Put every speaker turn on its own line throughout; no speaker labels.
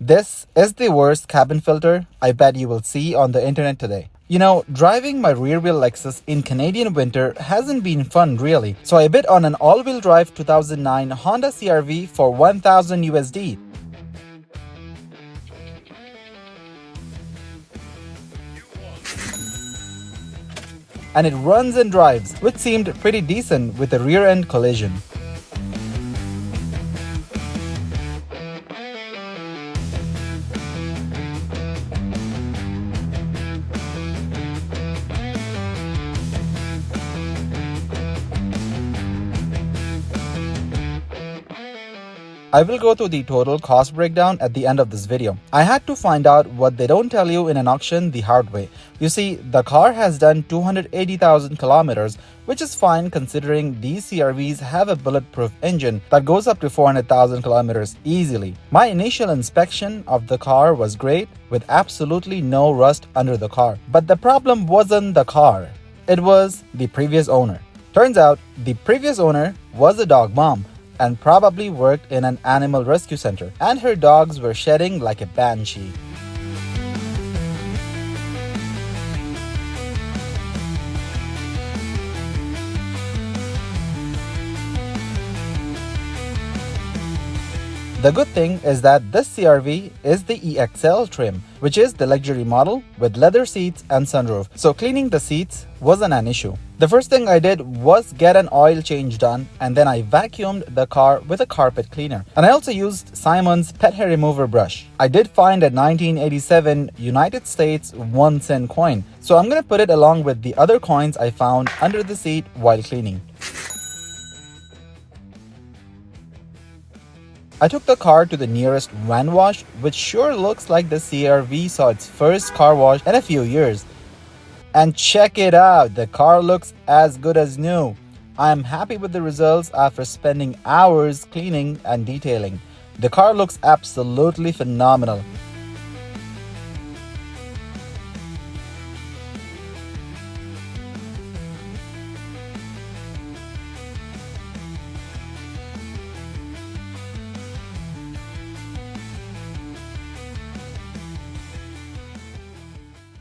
This is the worst cabin filter I bet you will see on the internet today. You know, driving my rear-wheel Lexus in Canadian winter hasn't been fun really, so I bid on an all-wheel drive 2009 Honda CR-V for 1000 USD. And it runs and drives, which seemed pretty decent with a rear-end collision. I will go through the total cost breakdown at the end of this video. I had to find out what they don't tell you in an auction the hard way. You see, the car has done 280,000 kilometers, which is fine considering these CR-Vs have a bulletproof engine that goes up to 400,000 kilometers easily. My initial inspection of the car was great, with absolutely no rust under the car. But the problem wasn't the car, it was the previous owner. Turns out, the previous owner was a dog mom and probably worked in an animal rescue center, and her dogs were shedding like a banshee. The good thing is that this CR-V is the EXL trim, which is the luxury model with leather seats and sunroof, so cleaning the seats wasn't an issue. The first thing I did was get an oil change done, and then I vacuumed the car with a carpet cleaner. And I also used Simon's pet hair remover brush. I did find a 1987 United States 1-cent coin, so I'm gonna put it along with the other coins I found under the seat while cleaning. I took the car to the nearest van wash, which sure looks like the CR-V saw its first car wash in a few years. And check it out, the car looks as good as new. I am happy with the results after spending hours cleaning and detailing. The car looks absolutely phenomenal.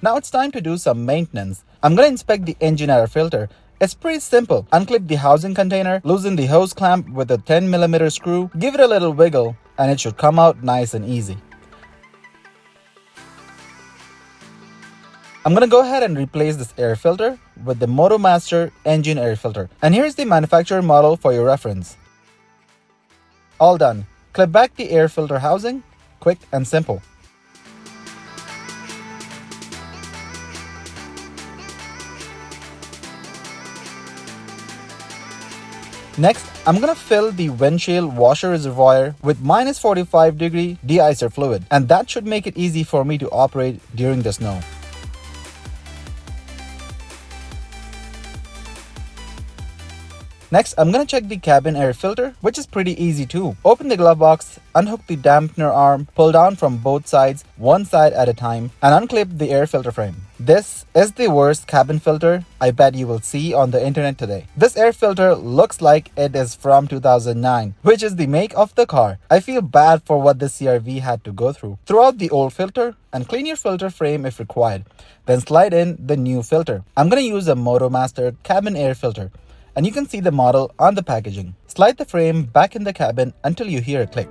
Now it's time to do some maintenance. I'm going to inspect the engine air filter. It's pretty simple. Unclip the housing container, loosen the hose clamp with a 10mm screw, give it a little wiggle, and it should come out nice and easy. I'm going to go ahead and replace this air filter with the MotoMaster engine air filter. And here's the manufacturer model for your reference. All done. Clip back the air filter housing. Quick and simple. Next, I'm gonna fill the windshield washer reservoir with -45° de-icer fluid, and that should make it easy for me to operate during the snow. Next, I'm gonna check the cabin air filter, which is pretty easy too. Open the glove box, unhook the dampener arm, pull down from both sides, one side at a time, and unclip the air filter frame. This is the worst cabin filter I bet you will see on the internet today. This air filter looks like it is from 2009, which is the make of the car. I feel bad for what this CR-V had to go through. Throw out the old filter and clean your filter frame if required. Then slide in the new filter. I'm gonna use a MotoMaster cabin air filter, and you can see the model on the packaging. Slide the frame back in the cabin until you hear a click.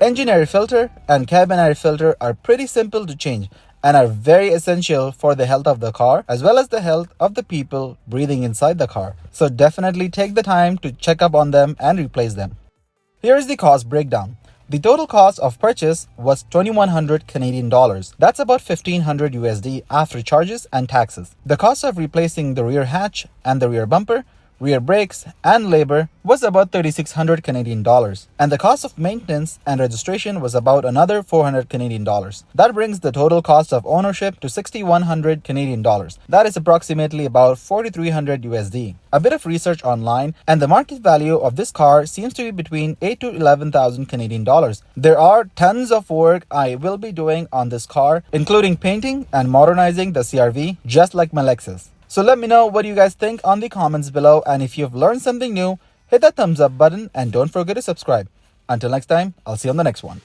Engine air filter and cabin air filter are pretty simple to change and are very essential for the health of the car as well as the health of the people breathing inside the car. So definitely take the time to check up on them and replace them. Here is the cost breakdown. The total cost of purchase was 2,100 Canadian dollars. That's about 1,500 USD after charges and taxes. The cost of replacing the rear hatch and the rear bumper, rear brakes, and labor was about 3,600 Canadian dollars. And the cost of maintenance and registration was about another 400 Canadian dollars. That brings the total cost of ownership to 6,100 Canadian dollars. That is approximately about 4,300 USD. A bit of research online, and the market value of this car seems to be between 8 to 11,000 Canadian dollars. There are tons of work I will be doing on this car, including painting and modernizing the CR-V, just like my Lexus. So let me know what you guys think on the comments below, and if you've learned something new, hit that thumbs up button and don't forget to subscribe. Until next time, I'll see you on the next one.